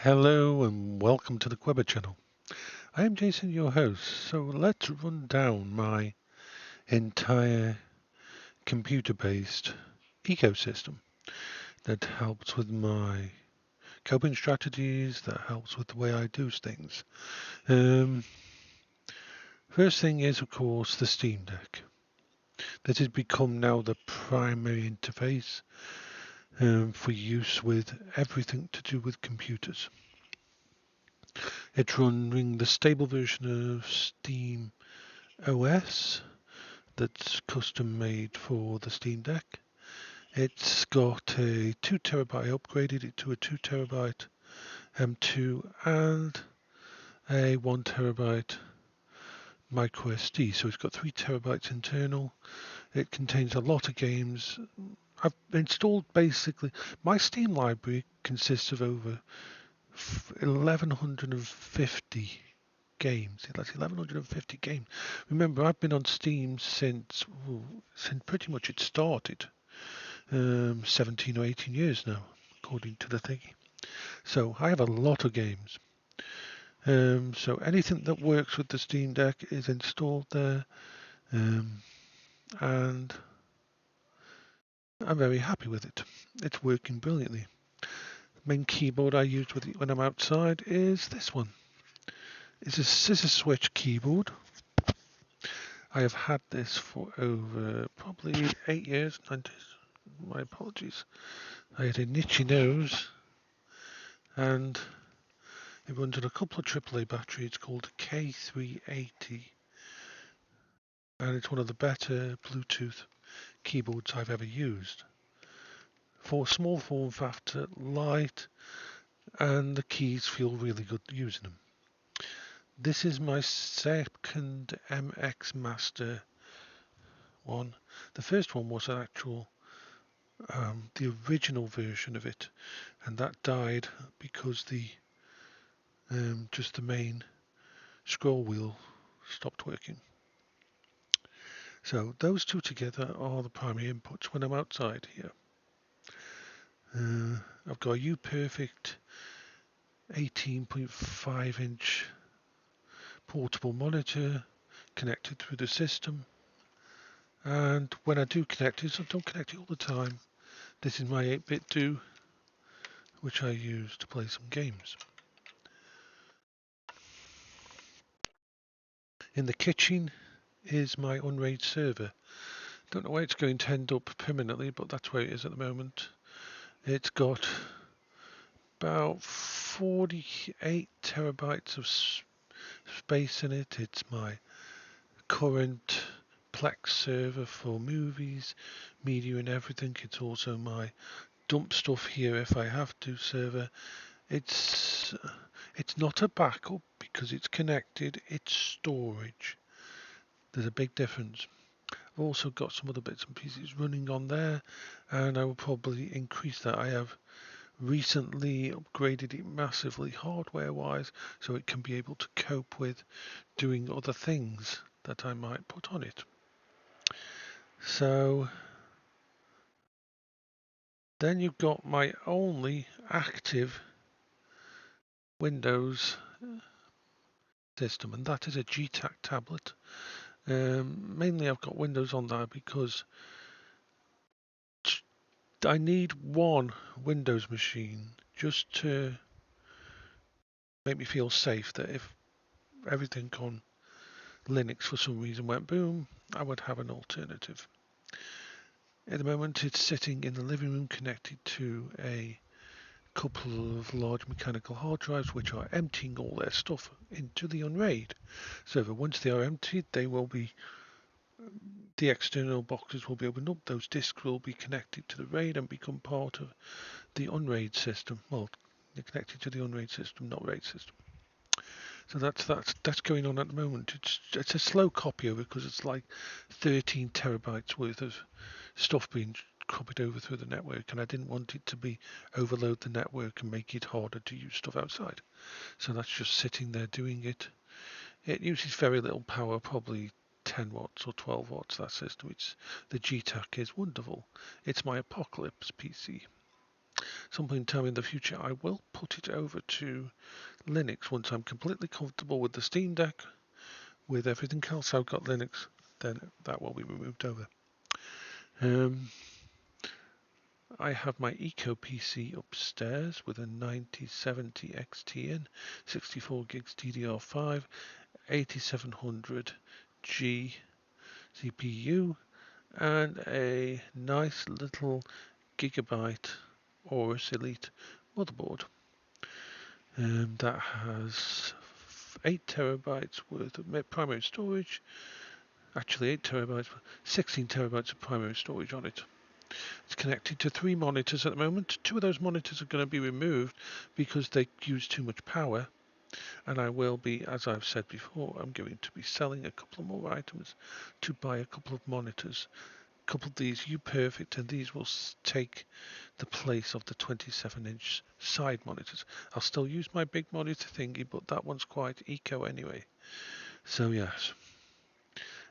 Hello and welcome to the Quebber channel. I am Jason, your host, so let's run down my entire computer-based ecosystem that helps with my coping strategies, that helps with the way I do things. First thing is, of course, the Steam Deck. That has become now the primary interface for use with everything to do with computers. It's running the stable version of Steam OS that's custom made for the Steam Deck. It's got a 2TB, upgraded it to a 2TB M2 and a 1TB micro SD. So it's got 3TB internal. It contains a lot of games. I've installed basically, my Steam library consists of over 1150 games. That's 1150 games. Remember, I've been on Steam since pretty much it started, 17 or 18 years now, according to the thingy. So I have a lot of games. So anything that works with the Steam Deck is installed there, and I'm very happy with it. It's working brilliantly. The main keyboard I use with it when I'm outside is this one. It's a scissor switch keyboard. I have had this for over probably 8 years. My apologies. I had an itchy nose, and it runs on a couple of AAA batteries. It's called K380, and it's one of the better Bluetooth keyboards I've ever used. For small form factor, light, and the keys feel really good using them. This is my second MX Master one. The first one was an actual the original version of it, and that died because just the main scroll wheel stopped working. So those two together are the primary inputs when I'm outside here. I've got a UPerfect 18.5 inch portable monitor connected through the system, and when I do connect it, I don't connect it all the time. This is my 8-bit do, which I use to play some games. In the kitchen is my Unraid server. Don't know where it's going to end up permanently, but that's where it is at the moment. It's got about 48 terabytes of space in it. It's my current Plex server for movies, media and everything. It's also my dump stuff here if I have to server. It's not a backup because it's connected, it's storage. There's a big difference. I've also got some other bits and pieces running on there, and I will probably increase that. I have recently upgraded it massively hardware wise so it can be able to cope with doing other things that I might put on it. So then you've got my only active Windows system, and that is a GTAC tablet. Mainly I've got Windows on there because I need one Windows machine just to make me feel safe that if everything on Linux for some reason went boom, I would have an alternative. At the moment it's sitting in the living room connected to a couple of large mechanical hard drives which are emptying all their stuff into the Unraid server. Once they are emptied, they will be the external boxes will be opened up, those disks will be connected to the RAID and become part of the Unraid system. Well, they're connected to the Unraid system, not RAID system. So that's going on at the moment. It's a slow copy over because it's like 13 terabytes worth of stuff being copied over through the network, and I didn't want it to be overload the network and make it harder to use stuff outside. So that's just sitting there doing it. It uses very little power, probably 10 watts or 12 watts, that system. The GTAC is wonderful. It's my Apocalypse PC. some point in time in the future, I will put it over to Linux once I'm completely comfortable with the Steam Deck. With everything else I've got Linux, then that will be removed over. I have my Eco PC upstairs with a 9070 XT in, 64 gigs DDR5, 8700G CPU, and a nice little Gigabyte Aorus Elite motherboard that has 8 terabytes worth of primary storage. Actually 8 terabytes, 16 terabytes of primary storage on it. It's connected to 3 monitors at the moment. 2 of those monitors are going to be removed because they use too much power. And I will be, as I've said before, I'm going to be selling a couple of more items to buy a couple of monitors. A couple of these UPerfect, and these will take the place of the 27-inch side monitors. I'll still use my big monitor thingy, but that one's quite eco anyway. So yes.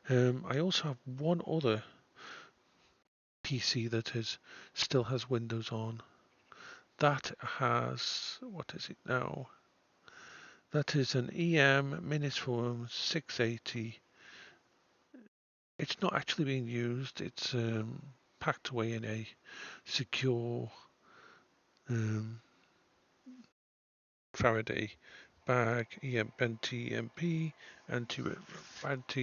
I also have one other PC that still has Windows on. That has, what is it now? That is an EM Miniforum 680. It's not actually being used. It's packed away in a secure Faraday bag, anti-EMP, anti-fire,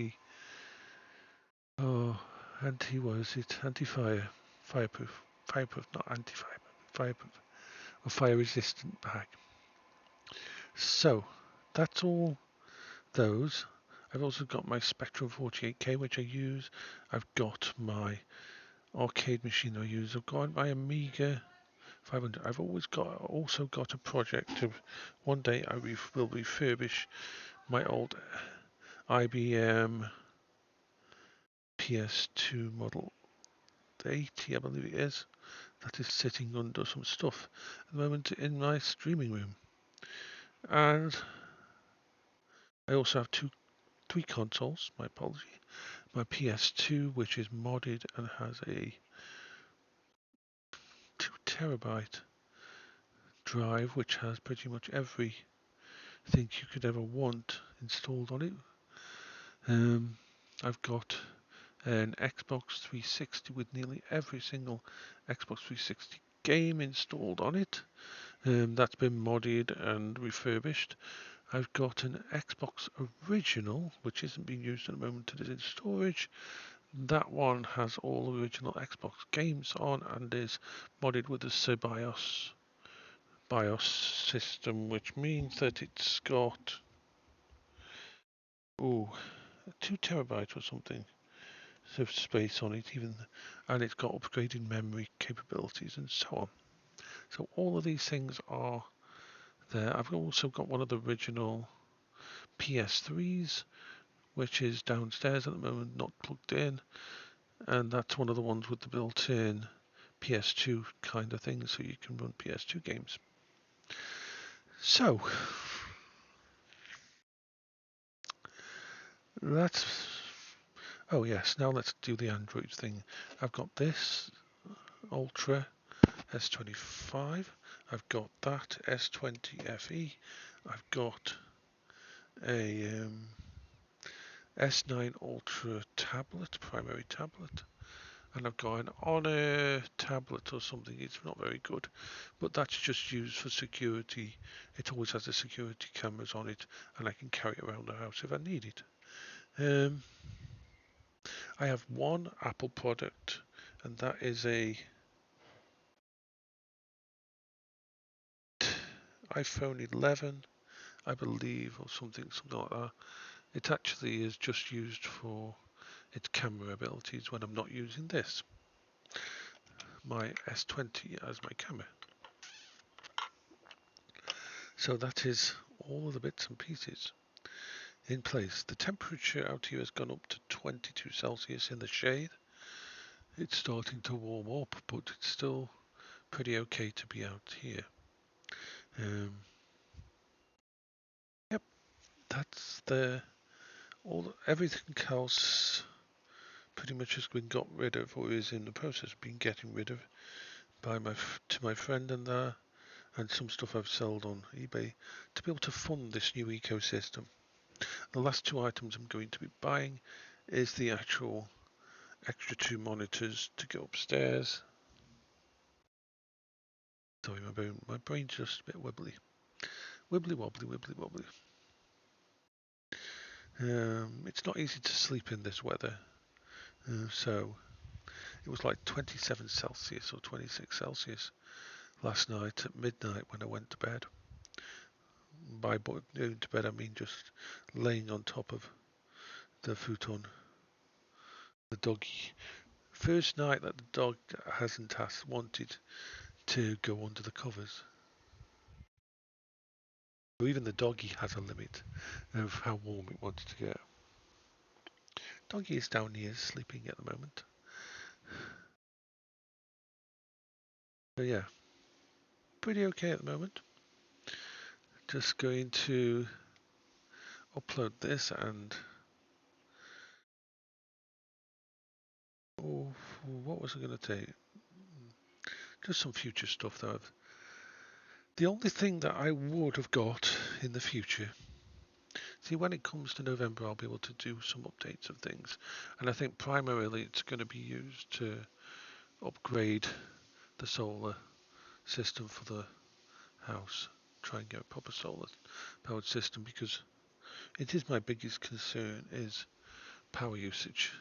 fireproof, not anti-fire, fireproof, a fire-resistant bag. So that's all those. I've also got my Spectrum 48K, which I use. I've got my arcade machine I use. I've got my Amiga 500. I've also got a project of one day I will refurbish my old IBM PS2 model 80, I believe it is. That is sitting under some stuff at the moment in my streaming room. And I also have three consoles, my apology. My PS2, which is modded and has a 2 terabyte drive, which has pretty much everything you could ever want installed on it. I've got an Xbox 360 with nearly every single Xbox 360 game installed on it. That's been modded and refurbished. I've got an Xbox original, which isn't being used at the moment, it is in storage. That one has all original Xbox games on and is modded with the BIOS system, which means that it's got 2 terabytes or something of space on it, and it's got upgraded memory capabilities and so on. So all of these things are there. I've also got one of the original PS3s, which is downstairs at the moment, not plugged in, and that's one of the ones with the built-in PS2 kind of thing, so you can run PS2 games. So that's, oh yes, now let's do the Android thing. I've got this Ultra S25, I've got that S20 FE, I've got a S9 Ultra tablet, primary tablet, and I've got an Honor tablet or something. It's not very good, but that's just used for security. It always has the security cameras on it, and I can carry it around the house if I need it. I have one Apple product, and that is a iPhone 11, I believe, or something like that. It actually is just used for its camera abilities when I'm not using this, my S20 as my camera. So that is all of the bits and pieces in place. The temperature out here has gone up to 22 Celsius in the shade. It's starting to warm up, but it's still pretty okay to be out here. Yep, that's everything else pretty much has been got rid of, or is in the process of being getting rid of. to my friend and some stuff I've sold on eBay to be able to fund this new ecosystem. The last two items I'm going to be buying is the actual extra 2 monitors to go upstairs. Sorry, my brain's just a bit wibbly. Wibbly wobbly, wibbly wobbly. It's not easy to sleep in this weather. So it was like 27 Celsius or 26 Celsius last night at midnight when I went to bed. By going to bed I mean just laying on top of the futon. The doggy. First night that the dog hasn't wanted to go under the covers. Or even the doggy has a limit of how warm it wants to get. Doggy is down here sleeping at the moment. So yeah, pretty okay at the moment. Just going to upload this and what was I going to take? Just some future stuff that the only thing that I would have got in the future. See, when it comes to November, I'll be able to do some updates of things, and I think primarily it's going to be used to upgrade the solar system for the house. Try and get a proper solar powered system, because it is my biggest concern is power usage.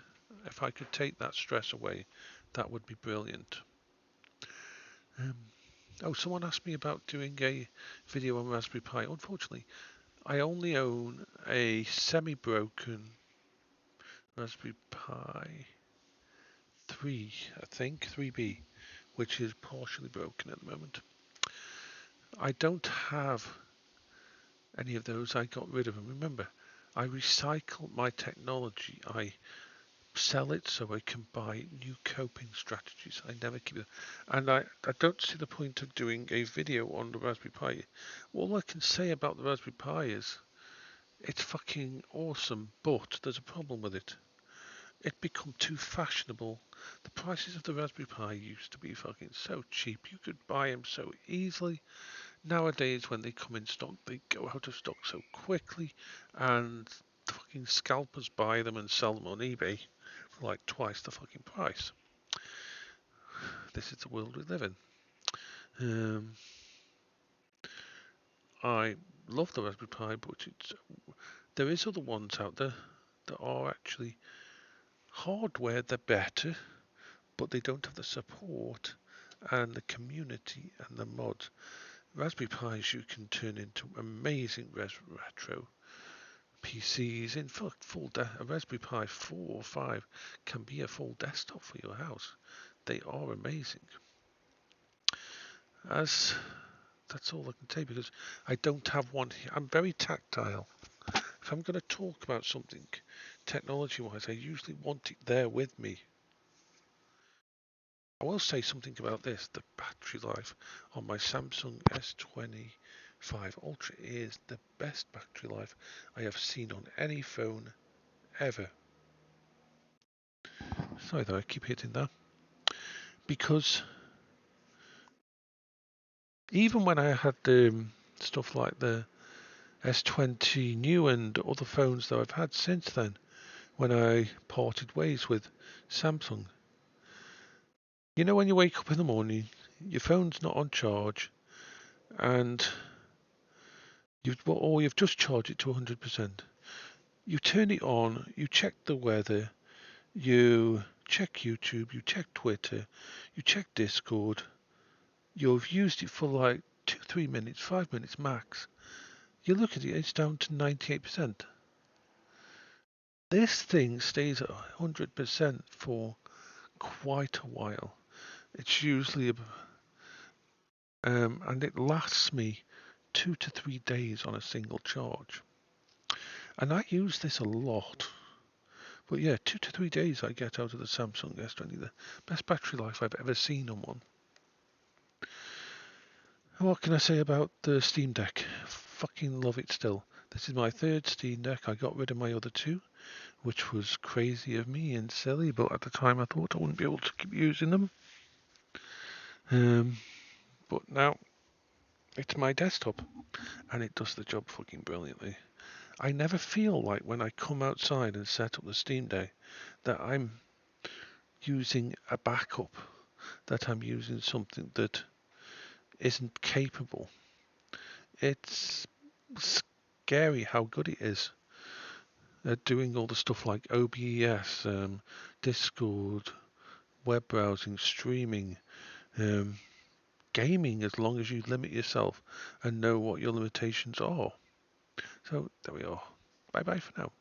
If I could take that stress away, that would be brilliant. Someone asked me about doing a video on Raspberry Pi. Unfortunately, I only own a semi-broken Raspberry Pi 3, I think, 3B, which is partially broken at the moment. I don't have any of those. I got rid of them. Remember, I recycle my technology. I sell it so I can buy new coping strategies. I never keep it. And I don't see the point of doing a video on the Raspberry Pi. All I can say about the Raspberry Pi is it's fucking awesome, but there's a problem with it. It become too fashionable. The prices of the Raspberry Pi used to be fucking so cheap. You could buy them so easily. Nowadays, when they come in stock, they go out of stock so quickly, and the fucking scalpers buy them and sell them on eBay for like twice the fucking price. This is the world we live in. I love the Raspberry Pi, but there is other ones out there that are actually hardware. They're better, but they don't have the support and the community and the mods. Raspberry Pis you can turn into amazing retro PCs. In fact, a Raspberry Pi 4 or 5 can be a full desktop for your house. They are amazing. That's all I can say, because I don't have one here. I'm very tactile. If I'm going to talk about something technology-wise, I usually want it there with me. I will say something about this. The battery life on my Samsung S25 Ultra is the best battery life I have seen on any phone ever. Sorry though, I keep hitting that. Because even when I had stuff like the S20 new and other phones that I've had since then, when I parted ways with Samsung, you know, when you wake up in the morning, your phone's not on charge, and you've just charged it to 100%. You turn it on, you check the weather, you check YouTube, you check Twitter, you check Discord. You've used it for like 2-3 minutes, 5 minutes max. You look at it, it's down to 98%. This thing stays at 100% for quite a while. It's usually and it lasts me 2 to 3 days on a single charge. And I use this a lot. But yeah, 2 to 3 days I get out of the Samsung S20. The best battery life I've ever seen on one. And what can I say about the Steam Deck? Fucking love it still. This is my third Steam Deck. I got rid of my other two, which was crazy of me and silly, but at the time I thought I wouldn't be able to keep using them. But now it's my desktop, and it does the job fucking brilliantly. I never feel like when I come outside and set up the Steam Day that I'm using a backup, that I'm using something that isn't capable. It's scary how good it is at doing all the stuff like OBS, Discord, web browsing, streaming, gaming, as long as you limit yourself and know what your limitations are. So there we are. Bye bye for now.